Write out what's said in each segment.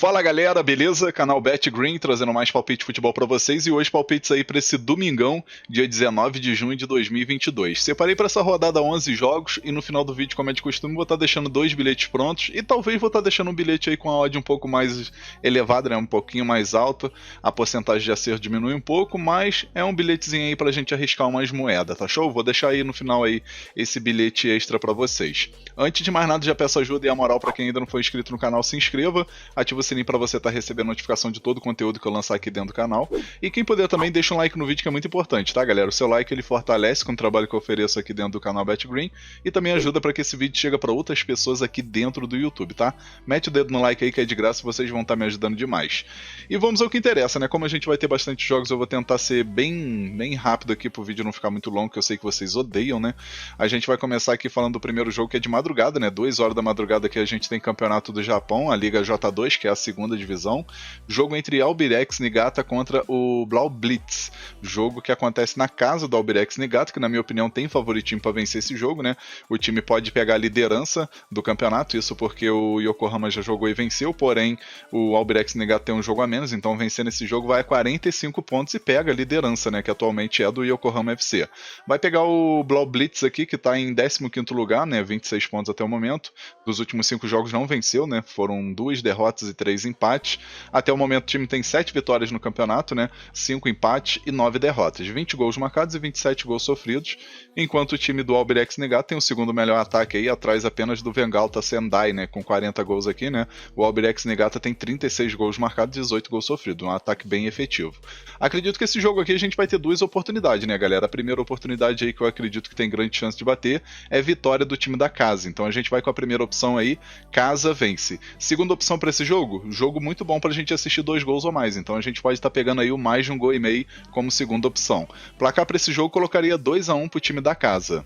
Fala galera, beleza? Canal Bet Green trazendo mais palpite de futebol pra vocês e hoje palpites aí pra esse domingão, dia 19 de junho de 2022. Separei pra essa rodada 11 jogos e no final do vídeo, como é de costume, vou estar deixando 2 bilhetes prontos e talvez vou estar deixando um bilhete aí com a odd um pouco mais elevada, né? Um pouquinho mais alta, a porcentagem de acerto diminui um pouco, mas é um bilhetezinho aí pra gente arriscar umas moedas, tá show? Vou deixar aí no final aí esse bilhete extra pra vocês. Antes de mais nada, já peço ajuda e a moral pra quem ainda não foi inscrito no canal, se inscreva, ativa o sininho para você estar recebendo notificação de todo o conteúdo que eu lançar aqui dentro do canal. E quem puder também, deixa um like no vídeo que é muito importante, tá galera? O seu like ele fortalece com o trabalho que eu ofereço aqui dentro do canal Bet Green e também ajuda para que esse vídeo chegue para outras pessoas aqui dentro do YouTube, tá? Mete o dedo no like aí que é de graça, vocês vão estar me ajudando demais. E vamos ao que interessa, né? Como a gente vai ter bastante jogos, eu vou tentar ser bem rápido aqui pro vídeo não ficar muito longo, que eu sei que vocês odeiam, né? A gente vai começar aqui falando do primeiro jogo que é de madrugada, né? 2 horas da madrugada que a gente tem campeonato do Japão, a Liga J2, que é a segunda divisão, jogo entre Albirex Niigata contra o Blau Blitz, jogo que acontece na casa do Albirex Niigata, que na minha opinião tem favoritismo para vencer esse jogo, né? O time pode pegar a liderança do campeonato, isso porque o Yokohama já jogou e venceu, porém o Albirex Niigata tem um jogo a menos, então vencendo esse jogo vai a 45 pontos e pega a liderança, né? Que atualmente é do Yokohama FC. Vai pegar o Blau Blitz aqui, que está em 15º lugar, né? 26 pontos até o momento. Dos últimos 5 jogos não venceu, né? Foram 2 derrotas e 3 empates. Até o momento o time tem 7 vitórias no campeonato, né? 5 empates e 9 derrotas. 20 gols marcados e 27 gols sofridos. Enquanto o time do Albirex Niigata tem o segundo melhor ataque aí, atrás apenas do Vegalta Sendai, né? Com 40 gols aqui, né? O Albirex Niigata tem 36 gols marcados e 18 gols sofridos. Um ataque bem efetivo. Acredito que esse jogo aqui a gente vai ter 2 oportunidades, né, galera? A primeira oportunidade aí que eu acredito que tem grande chance de bater é vitória do time da casa. Então a gente vai com a primeira opção aí, casa vence. Segunda opção para esse jogo muito bom pra gente assistir 2 gols ou mais, então a gente pode estar pegando aí o mais de 1 gol e meio como segunda opção. Placar para esse jogo colocaria 2-1 pro time da casa.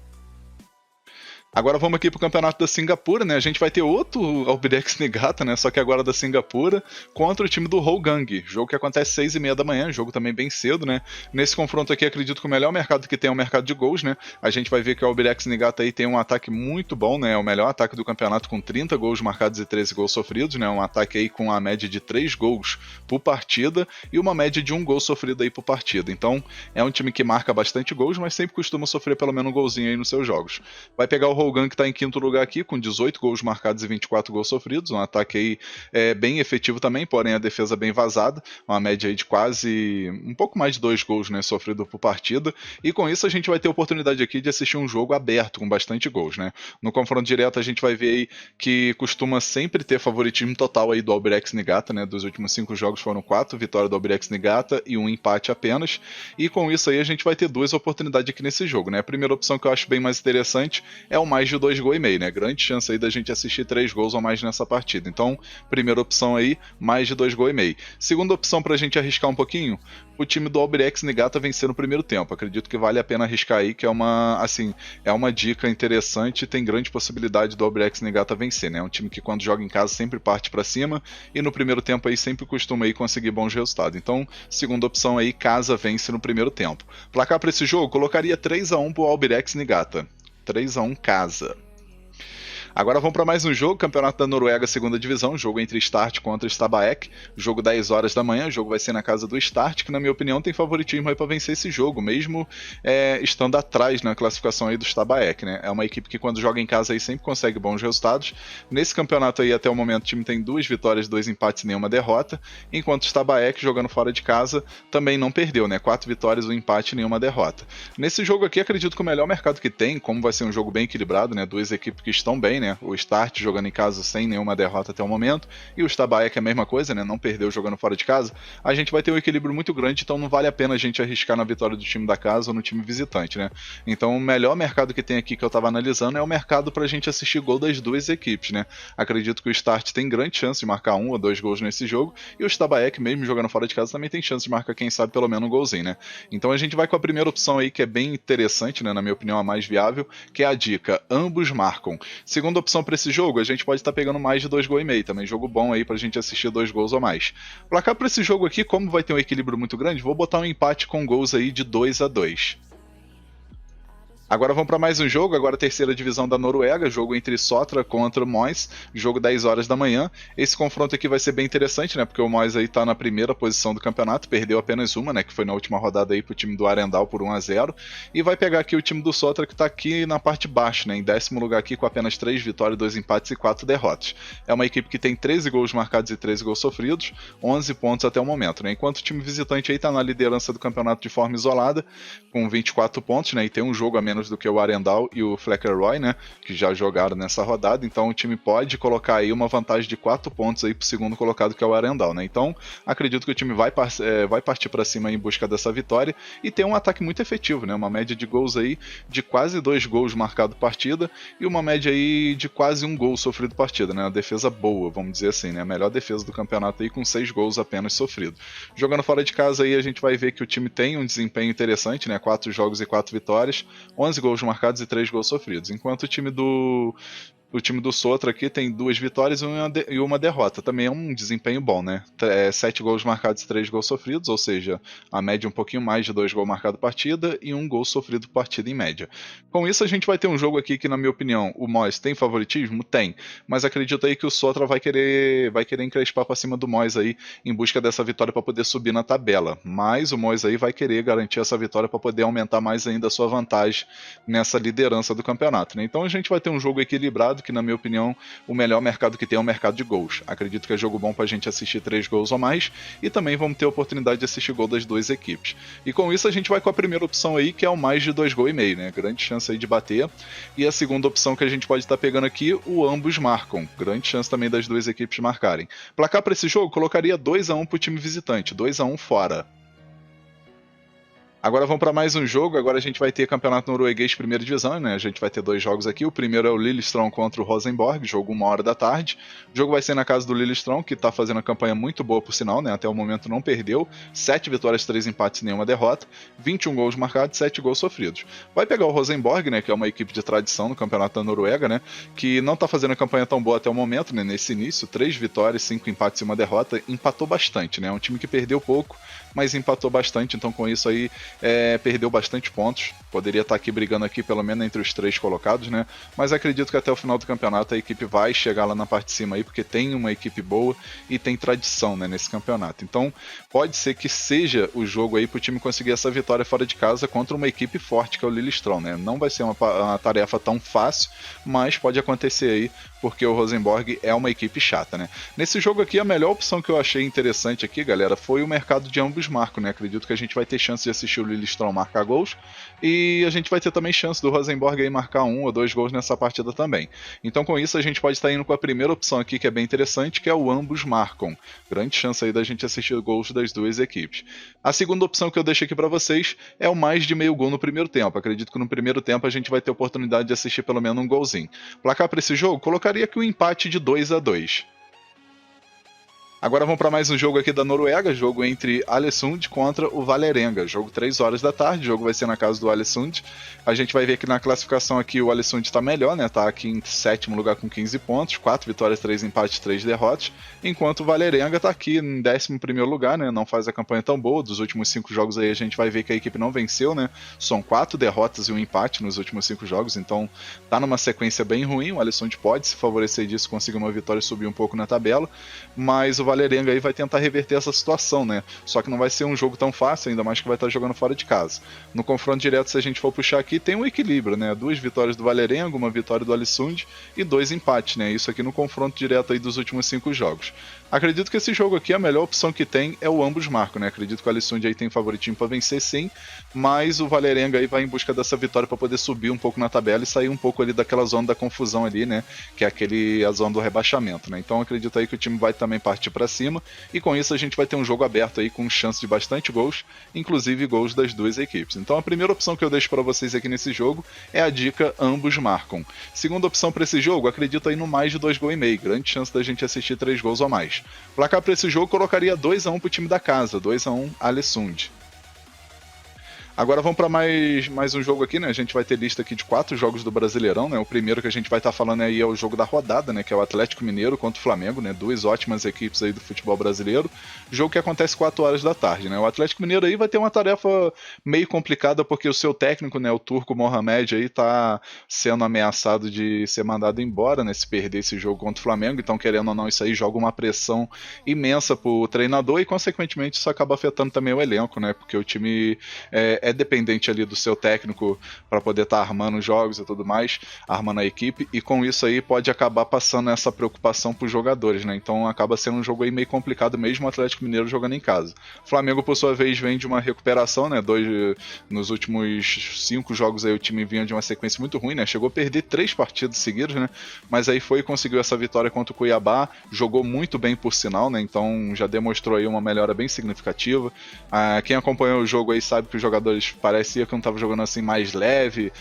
Agora vamos aqui pro campeonato da Singapura, né? A gente vai ter outro Albirex Niigata, né? Só que agora da Singapura, contra o time do Hougang. Jogo que acontece às 6h30 da manhã, jogo também bem cedo, né? Nesse confronto aqui, acredito que o melhor mercado que tem é o mercado de gols, né? A gente vai ver que o Albirex Niigata aí tem um ataque muito bom, né? É o melhor ataque do campeonato com 30 gols marcados e 13 gols sofridos, né? Um ataque aí com a média de 3 gols por partida e uma média de 1 gol sofrido aí por partida. Então, é um time que marca bastante gols, mas sempre costuma sofrer pelo menos um golzinho aí nos seus jogos. Vai pegar o Hougang, que está em 5º lugar aqui, com 18 gols marcados e 24 gols sofridos, um ataque aí bem efetivo também, porém a defesa bem vazada, uma média aí de quase um pouco mais de 2 gols, né, sofrido por partida, e com isso a gente vai ter a oportunidade aqui de assistir um jogo aberto, com bastante gols, né. No confronto direto a gente vai ver aí que costuma sempre ter favoritismo total aí do Albirex Niigata, né, dos últimos 5 jogos foram 4 vitórias do Albirex Niigata e 1 empate apenas, e com isso aí a gente vai ter 2 oportunidades aqui nesse jogo, né. A primeira opção que eu acho bem mais interessante é o mais de 2 gols e meio, né? Grande chance aí da gente assistir 3 gols ou mais nessa partida. Então, primeira opção aí, mais de 2 gols e meio. Segunda opção pra gente arriscar um pouquinho, o time do Albirex Niigata vencer no primeiro tempo. Acredito que vale a pena arriscar aí, que é uma dica interessante e tem grande possibilidade do Albirex Niigata vencer, né? É um time que quando joga em casa sempre parte pra cima e no primeiro tempo aí sempre costuma aí conseguir bons resultados. Então, segunda opção aí, casa vence no primeiro tempo. Placar pra esse jogo, colocaria 3-1 pro Albirex Niigata. 3-1 casa. Agora vamos para mais um jogo, Campeonato da Noruega, segunda divisão, jogo entre Start contra Stabæk, jogo 10 horas da manhã, o jogo vai ser na casa do Start, que na minha opinião tem favoritismo aí para vencer esse jogo, mesmo estando atrás na classificação aí do Stabæk, né? É uma equipe que quando joga em casa aí sempre consegue bons resultados. Nesse campeonato aí até o momento o time tem 2 vitórias, 2 empates e nenhuma derrota, enquanto o Stabæk jogando fora de casa também não perdeu, né? 4 vitórias, 1 empate e nenhuma derrota. Nesse jogo aqui acredito que o melhor mercado que tem, como vai ser um jogo bem equilibrado, né? 2 equipes que estão bem, né? O Start jogando em casa sem nenhuma derrota até o momento, e o Stabæk é a mesma coisa, né? Não perdeu jogando fora de casa. A gente vai ter um equilíbrio muito grande, então não vale a pena a gente arriscar na vitória do time da casa ou no time visitante, né? Então o melhor mercado que tem aqui que eu tava analisando é o mercado pra gente assistir gol das 2 equipes, né? Acredito que o Start tem grande chance de marcar 1 ou 2 gols nesse jogo, e o Stabæk, mesmo jogando fora de casa, também tem chance de marcar, quem sabe, pelo menos um golzinho, né? Então a gente vai com a primeira opção aí, que é bem interessante, né? Na minha opinião, a mais viável, que é a dica, ambos marcam. Segunda opção para esse jogo, a gente pode estar pegando mais de 2 gols e meio, também jogo bom aí pra gente assistir 2 gols ou mais. Placar para esse jogo aqui, como vai ter um equilíbrio muito grande, vou botar um empate com gols aí de 2-2. Agora vamos para mais um jogo, agora a terceira divisão da Noruega, jogo entre Sotra contra o Mois, jogo 10 horas da manhã. Esse confronto aqui vai ser bem interessante, né? Porque o Mois aí tá na primeira posição do campeonato, perdeu apenas uma, né? Que foi na última rodada aí pro time do Arendal por 1-0. E vai pegar aqui o time do Sotra que tá aqui na parte de baixo, né? Em 10º lugar aqui com apenas 3 vitórias, 2 empates e 4 derrotas. É uma equipe que tem 13 gols marcados e 13 gols sofridos, 11 pontos até o momento, né? Enquanto o time visitante aí tá na liderança do campeonato de forma isolada, com 24 pontos, né? E tem um jogo a menos do que o Arendal e o Fleckerroy, né, que já jogaram nessa rodada, então o time pode colocar aí uma vantagem de 4 pontos aí pro segundo colocado, que é o Arendal, né? Então, acredito que o time vai partir para cima em busca dessa vitória e ter um ataque muito efetivo, né? Uma média de gols aí de quase 2 gols marcado partida e uma média aí de quase 1 gol sofrido partida, né? Uma defesa boa, vamos dizer assim, né? A melhor defesa do campeonato aí com 6 gols apenas sofridos. Jogando fora de casa aí a gente vai ver que o time tem um desempenho interessante, né? 4 jogos e 4 vitórias, 11 gols marcados e 3 gols sofridos. Enquanto o time do Sotra aqui tem 2 vitórias e uma derrota. Também é um desempenho bom, né? 7 gols marcados e 3 gols sofridos, ou seja, a média um pouquinho mais de 2 gols marcados partida e 1 gol sofrido por partida em média. Com isso a gente vai ter um jogo aqui que, na minha opinião, o Mois tem favoritismo? Tem. Mas acredito aí que o Sotra vai querer encrespar para cima do Mois aí em busca dessa vitória para poder subir na tabela. Mas o Mois aí vai querer garantir essa vitória para poder aumentar mais ainda a sua vantagem nessa liderança do campeonato, né? Então a gente vai ter um jogo equilibrado que, na minha opinião, o melhor mercado que tem é o mercado de gols. Acredito que é jogo bom pra gente assistir 3 gols ou mais e também vamos ter a oportunidade de assistir gol das duas equipes. E com isso a gente vai com a primeira opção aí, que é o mais de 2 gols e meio, né? Grande chance aí de bater. E a segunda opção que a gente pode estar pegando aqui, o ambos marcam. Grande chance também das duas equipes marcarem. Placar para esse jogo, colocaria 2-1 pro time visitante, 2-1 fora. Agora vamos para mais um jogo, agora a gente vai ter campeonato norueguês primeira divisão, né? A gente vai ter 2 jogos aqui, o primeiro é o Lillestrøm contra o Rosenborg, jogo 1h da tarde. O jogo vai ser na casa do Lillestrøm, que está fazendo uma campanha muito boa por sinal, né? Até o momento não perdeu, 7 vitórias, 3 empates e nenhuma derrota, 21 gols marcados, 7 gols sofridos. Vai pegar o Rosenborg, né? Que é uma equipe de tradição no campeonato da Noruega, né? Que não está fazendo uma campanha tão boa até o momento, né? Nesse início, 3 vitórias, 5 empates e uma derrota, empatou bastante, né? É um time que perdeu pouco, mas empatou bastante, então com isso aí perdeu bastante pontos. Poderia estar aqui brigando aqui pelo menos entre os 3 colocados, né? Mas acredito que até o final do campeonato a equipe vai chegar lá na parte de cima aí, porque tem uma equipe boa e tem tradição, né, nesse campeonato. Então pode ser que seja o jogo aí para o time conseguir essa vitória fora de casa contra uma equipe forte que é o Lillestrøm, né? Não vai ser uma tarefa tão fácil, mas pode acontecer aí, porque o Rosenborg é uma equipe chata, né? Nesse jogo aqui, a melhor opção que eu achei interessante aqui, galera, foi o mercado de ambos marcam, né? Acredito que a gente vai ter chance de assistir o Lillestrøm marcar gols e a gente vai ter também chance do Rosenborg aí marcar 1 ou 2 gols nessa partida também. Então com isso a gente pode estar indo com a primeira opção aqui, que é bem interessante, que é o ambos marcam. Grande chance aí da gente assistir gols das duas equipes. A segunda opção que eu deixo aqui para vocês é o mais de meio gol no primeiro tempo. Acredito que no primeiro tempo a gente vai ter oportunidade de assistir pelo menos um golzinho. Placar para esse jogo, colocaria aqui um empate de 2-2. Agora vamos para mais um jogo aqui da Noruega, jogo entre Alesund contra o Valerenga, jogo 3 horas da tarde, o jogo vai ser na casa do Alesund. A gente vai ver que na classificação aqui o Alesund está melhor, né? Tá aqui em 7º lugar com 15 pontos, 4 vitórias, 3 empates, 3 derrotas, enquanto o Valerenga está aqui em 11º lugar, né? Não faz a campanha tão boa, dos últimos 5 jogos aí a gente vai ver que a equipe não venceu, né? São 4 derrotas e um empate nos últimos 5 jogos, então tá numa sequência bem ruim. O Alesund pode se favorecer disso, conseguir uma vitória e subir um pouco na tabela, mas o Valerenga aí vai tentar reverter essa situação, né? Só que não vai ser um jogo tão fácil, ainda mais que vai estar jogando fora de casa. No confronto direto, se a gente for puxar aqui, tem um equilíbrio, né? 2 vitórias do Valerenga, uma vitória do Alesund e 2 empates, né? Isso aqui no confronto direto aí dos últimos 5 jogos. Acredito que esse jogo aqui, a melhor opção que tem é o ambos marcam, né? Acredito que o Alesund aí tem favoritinho para vencer, sim, mas o Valerenga aí vai em busca dessa vitória para poder subir um pouco na tabela e sair um pouco ali daquela zona da confusão ali, né? Que é a zona do rebaixamento, né? Então acredito aí que o time vai também partir para cima e com isso a gente vai ter um jogo aberto aí com chance de bastante gols, inclusive gols das duas equipes. Então a primeira opção que eu deixo para vocês aqui nesse jogo é a dica ambos marcam. Segunda opção para esse jogo, acredito aí no mais de 2 gols e meio, grande chance da gente assistir 3 gols ou mais. Placar para esse jogo colocaria 2-1 para o time da casa, 2-1 Alesund. Agora vamos para mais um jogo aqui, né? A gente vai ter lista aqui de 4 jogos do Brasileirão, né? O primeiro que a gente vai estar falando aí é o jogo da rodada, né? Que é o Atlético Mineiro contra o Flamengo, né? Duas ótimas equipes aí do futebol brasileiro. Jogo que acontece 4 horas da tarde, né? O Atlético Mineiro aí vai ter uma tarefa meio complicada porque o seu técnico, né? O turco Mohamed aí tá sendo ameaçado de ser mandado embora, né? Se perder esse jogo contra o Flamengo. Então, querendo ou não, isso aí joga uma pressão imensa pro treinador e, consequentemente, isso acaba afetando também o elenco, né? Porque o time é dependente ali do seu técnico para poder estar armando os jogos e tudo mais, armando a equipe, e com isso aí pode acabar passando essa preocupação para os jogadores, né? Então acaba sendo um jogo aí meio complicado mesmo o Atlético Mineiro jogando em casa. O Flamengo, por sua vez, vem de uma recuperação, né? Nos últimos 5 jogos aí o time vinha de uma sequência muito ruim, né? Chegou a perder 3 partidas seguidas, né? Mas aí foi e conseguiu essa vitória contra o Cuiabá, jogou muito bem por sinal, né? Então já demonstrou aí uma melhora bem significativa. Quem acompanhou o jogo aí sabe que os jogadores parecia que não estava jogando assim mais leve,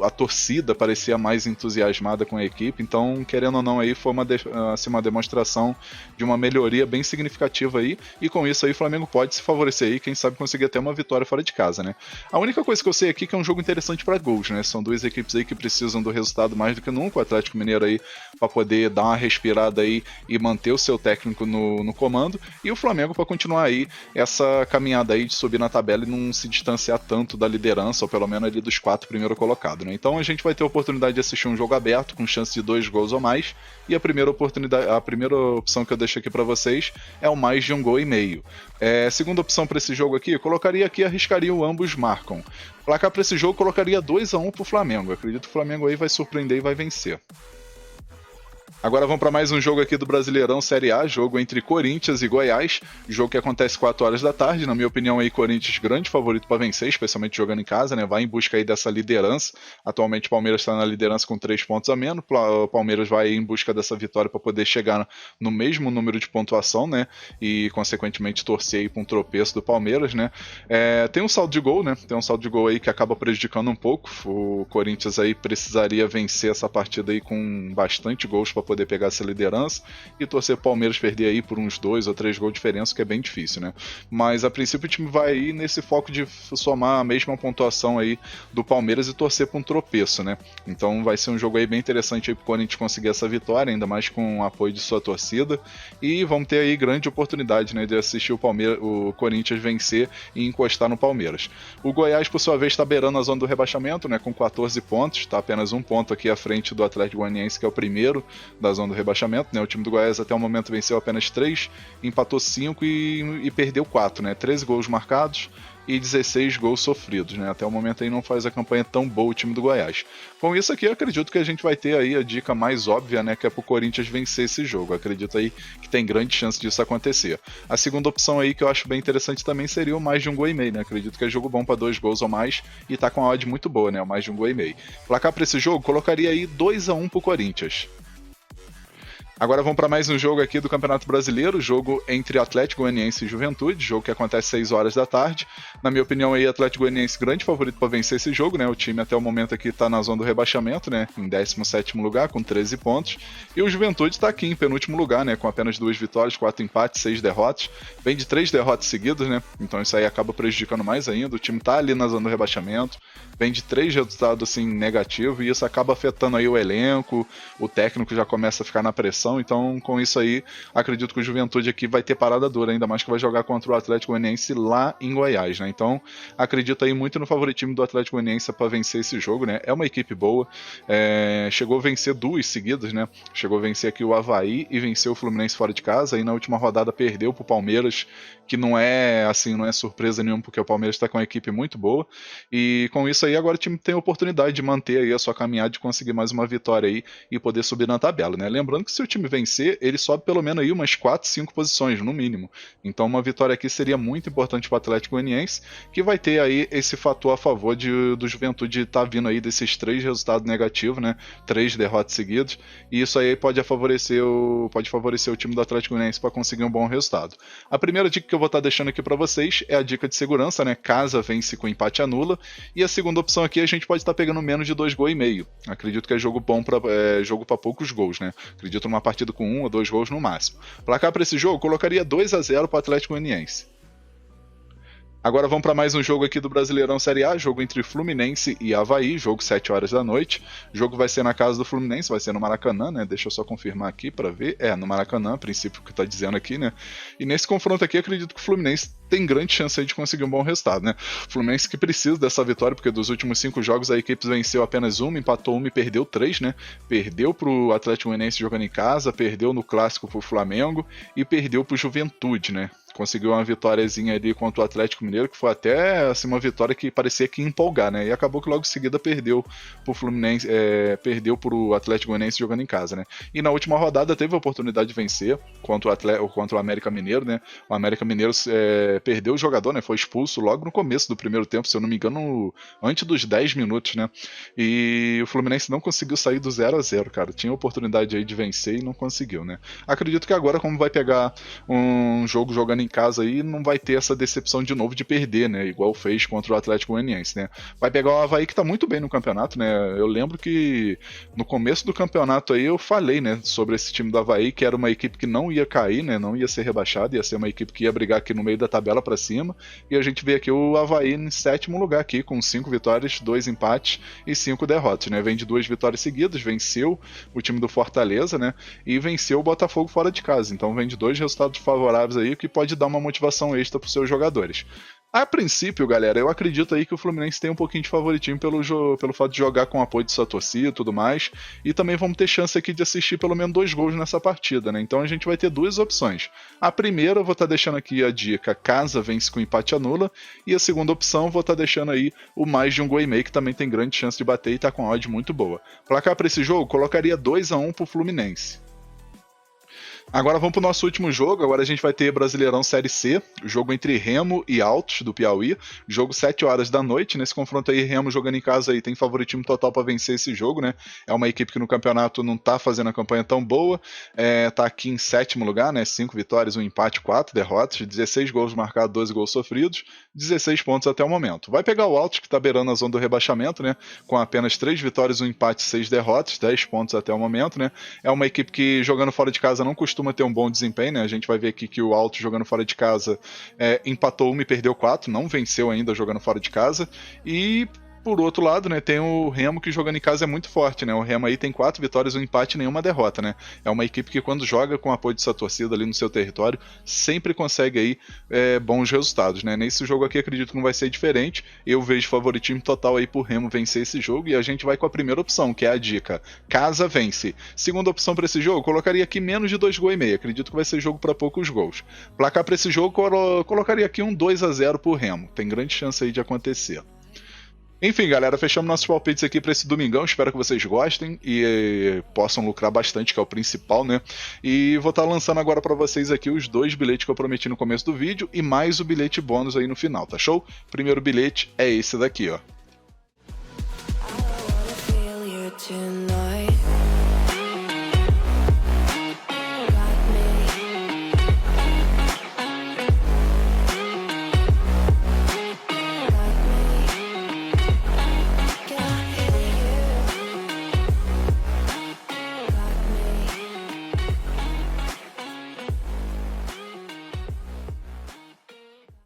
a torcida parecia mais entusiasmada com a equipe, então querendo ou não aí foi uma demonstração de uma melhoria bem significativa aí, e com isso aí o Flamengo pode se favorecer aí, quem sabe conseguir até uma vitória fora de casa, né? A única coisa que eu sei aqui é que é um jogo interessante para gols, né? São duas equipes aí que precisam do resultado mais do que nunca, o Atlético Mineiro aí para poder dar uma respirada aí e manter o seu técnico no comando, e o Flamengo para continuar aí essa caminhada aí de subir na tabela e não se distanciar tanto da liderança, ou pelo menos ali dos 4 primeiros colocados, né? Então a gente vai ter a oportunidade de assistir um jogo aberto, com chance de 2 gols ou mais, e a primeira opção que eu deixo aqui para vocês é o mais de 1,5 gols. Segunda opção para esse jogo aqui, eu colocaria aqui, arriscaria o ambos marcam. Placar para esse jogo, colocaria 2-1 pro Flamengo. Eu acredito que o Flamengo aí vai surpreender e vai vencer. Agora vamos para mais um jogo aqui do Brasileirão Série A, jogo entre Corinthians e Goiás, jogo que acontece 4 horas da tarde. Na minha opinião aí, Corinthians grande favorito para vencer, especialmente jogando em casa, né? Vai em busca aí dessa liderança. Atualmente o Palmeiras está na liderança com 3 pontos a menos, o Palmeiras vai em busca dessa vitória para poder chegar no mesmo número de pontuação, né? E consequentemente torcer aí para um tropeço do Palmeiras, né? Tem um saldo de gol, né? Tem um saldo de gol aí que acaba prejudicando um pouco. O Corinthians aí precisaria vencer essa partida aí com bastante gols para poder pegar essa liderança e torcer o Palmeiras perder aí por uns 2 ou 3 gols de diferença, que é bem difícil, né? Mas a princípio o time vai aí nesse foco de somar a mesma pontuação aí do Palmeiras e torcer para um tropeço, né? Então vai ser um jogo aí bem interessante aí pro Corinthians conseguir essa vitória, ainda mais com o apoio de sua torcida, e vamos ter aí grande oportunidade, né, de assistir o Corinthians vencer e encostar no Palmeiras. O Goiás, por sua vez, está beirando a zona do rebaixamento, né, com 14 pontos, está apenas um ponto aqui à frente do Atlético Goianiense, que é o primeiro da zona do rebaixamento, né? O time do Goiás até o momento venceu apenas 3, empatou 5 e perdeu 4, né? 13 gols marcados e 16 gols sofridos, né? Até o momento aí não faz a campanha tão boa o time do Goiás. Com isso aqui, eu acredito que a gente vai ter aí a dica mais óbvia, né? Que é pro Corinthians vencer esse jogo. Eu acredito aí que tem grande chance disso acontecer. A segunda opção aí que eu acho bem interessante também seria o mais de 1,5 gols, né? Acredito que é jogo bom para 2 gols ou mais e tá com a odd muito boa, né? O mais de 1,5 gols. Placar para esse jogo, colocaria aí 2-1 pro Corinthians. Agora vamos para mais um jogo aqui do Campeonato Brasileiro, jogo entre Atlético Goianiense e Juventude, jogo que acontece 6 horas da tarde. Na minha opinião aí, Atlético Goianiense grande favorito para vencer esse jogo, né? O time até o momento aqui está na zona do rebaixamento, né? Em 17º lugar, com 13 pontos. E o Juventude está aqui em penúltimo lugar, né? Com apenas 2 vitórias, 4 empates, 6 derrotas. Vem de 3 derrotas seguidas, né? Então isso aí acaba prejudicando mais ainda. O time está ali na zona do rebaixamento, vem de 3 resultados assim negativos e isso acaba afetando aí o elenco, o técnico já começa a ficar na pressão. Então, com isso aí, acredito que o Juventude aqui vai ter parada dura, ainda mais que vai jogar contra o Atlético Goianiense lá em Goiás, né? Então, acredito aí muito no favoritismo do Atlético Goianiense para vencer esse jogo, né? É uma equipe boa, chegou a vencer 2 seguidas, né? Chegou a vencer aqui o Avaí e venceu o Fluminense fora de casa, aí na última rodada perdeu pro Palmeiras, que não é surpresa nenhuma, porque o Palmeiras está com uma equipe muito boa, e com isso aí agora o time tem a oportunidade de manter aí a sua caminhada, de conseguir mais uma vitória aí e poder subir na tabela, né? Lembrando que se o time vencer, ele sobe pelo menos aí umas 4, 5 posições, no mínimo. Então uma vitória aqui seria muito importante para o Atlético Goianiense, que vai ter aí esse fator a favor do Juventude estar vindo aí desses 3 resultados negativos, né? 3 derrotas seguidas, e isso aí pode favorecer o time do Atlético Goianiense para conseguir um bom resultado. A primeira dica que eu vou estar deixando aqui para vocês é a dica de segurança, né? Casa vence com empate anula, e a segunda opção aqui a gente pode estar pegando menos de 2,5 gols. Acredito que é jogo bom para poucos gols, né? Acredito numa partida com 1 ou 2 gols no máximo. Placar para esse jogo, colocaria 2-0 para o Atlético Goianiense. Agora vamos para mais um jogo aqui do Brasileirão Série A, jogo entre Fluminense e Avaí, jogo 7 horas da noite. O jogo vai ser na casa do Fluminense, vai ser no Maracanã, né? Deixa eu só confirmar aqui para ver. É, no Maracanã, a princípio que tá dizendo aqui, né? E nesse confronto aqui, acredito que o Fluminense tem grande chance aí de conseguir um bom resultado, né? O Fluminense que precisa dessa vitória, porque dos últimos 5 jogos a equipe venceu apenas uma, empatou uma e perdeu 3, né? Perdeu pro Atlético Goianiense jogando em casa, perdeu no Clássico pro Flamengo e perdeu pro Juventude, né? Conseguiu uma vitóriazinha ali contra o Atlético Mineiro, que foi até assim, uma vitória que parecia que ia empolgar, né? E acabou que logo em seguida perdeu pro Fluminense, perdeu pro Atlético Goianiense jogando em casa, né? E na última rodada teve a oportunidade de vencer contra o América Mineiro, né? O América Mineiro perdeu o jogador, né? Foi expulso logo no começo do primeiro tempo, se eu não me engano, antes dos 10 minutos, né? E o Fluminense não conseguiu sair do 0-0, cara. Tinha oportunidade aí de vencer e não conseguiu, né? Acredito que agora, como vai pegar um jogo jogando em casa aí, não vai ter essa decepção de novo de perder, né? Igual fez contra o Atlético Goianiense, né? Vai pegar o Avaí que tá muito bem no campeonato, né? Eu lembro que no começo do campeonato aí eu falei, né, sobre esse time do Avaí, que era uma equipe que não ia cair, né? Não ia ser rebaixada, ia ser uma equipe que ia brigar aqui no meio da tabela pra cima. E a gente vê aqui o Avaí em 7º lugar aqui, com 5 vitórias, 2 empates e 5 derrotas, né? Vem de 2 vitórias seguidas, venceu o time do Fortaleza, né? E venceu o Botafogo fora de casa. Então vem de 2 resultados favoráveis aí, que pode dar uma motivação extra para os seus jogadores. A princípio, galera, eu acredito aí que o Fluminense tem um pouquinho de favoritismo pelo fato de jogar com o apoio de sua torcida e tudo mais, e também vamos ter chance aqui de assistir pelo menos 2 gols nessa partida, né? Então a gente vai ter 2 opções. A primeira, eu vou estar deixando aqui a dica casa vence com empate anula, e a segunda opção, vou estar deixando aí o mais de 1 gol e meio, que também tem grande chance de bater e tá com a odd muito boa. Placar para esse jogo, colocaria 2-1 pro Fluminense. Agora vamos pro nosso último jogo. Agora a gente vai ter Brasileirão Série C, jogo entre Remo e Altos do Piauí, jogo 7 horas da noite. Nesse confronto aí, Remo jogando em casa aí tem favoritismo total para vencer esse jogo, né? É uma equipe que no campeonato não tá fazendo a campanha tão boa, tá aqui em 7º lugar, né? 5 vitórias, 1 empate, 4 derrotas, 16 gols marcados, 12 gols sofridos, 16 pontos até o momento. Vai pegar o Altos, que tá beirando a zona do rebaixamento, né? Com apenas 3 vitórias, 1 empate, 6 derrotas, 10 pontos até o momento, né? É uma equipe que jogando fora de casa não costuma ter um bom desempenho, né? A gente vai ver aqui que o Alto jogando fora de casa empatou 1 e perdeu 4, não venceu ainda jogando fora de casa. E por outro lado, né, tem o Remo que jogando em casa é muito forte, né? O Remo aí tem 4 vitórias, 1 empate e nenhuma derrota, né? É uma equipe que quando joga com o apoio de sua torcida ali no seu território, sempre consegue aí bons resultados, né? Nesse jogo aqui acredito que não vai ser diferente. Eu vejo favoritismo total aí pro Remo vencer esse jogo e a gente vai com a primeira opção, que é a dica casa vence. Segunda opção para esse jogo, colocaria aqui menos de 2 gols e meio. Acredito que vai ser jogo para poucos gols. Placar para esse jogo, colocaria aqui um 2-0 pro Remo. Tem grande chance aí de acontecer. Enfim, galera, fechamos nossos palpites aqui para esse domingão. Espero que vocês gostem e possam lucrar bastante, que é o principal, né? E vou estar lançando agora para vocês aqui os 2 bilhetes que eu prometi no começo do vídeo e mais o bilhete bônus aí no final, tá show? Primeiro bilhete é esse daqui, ó.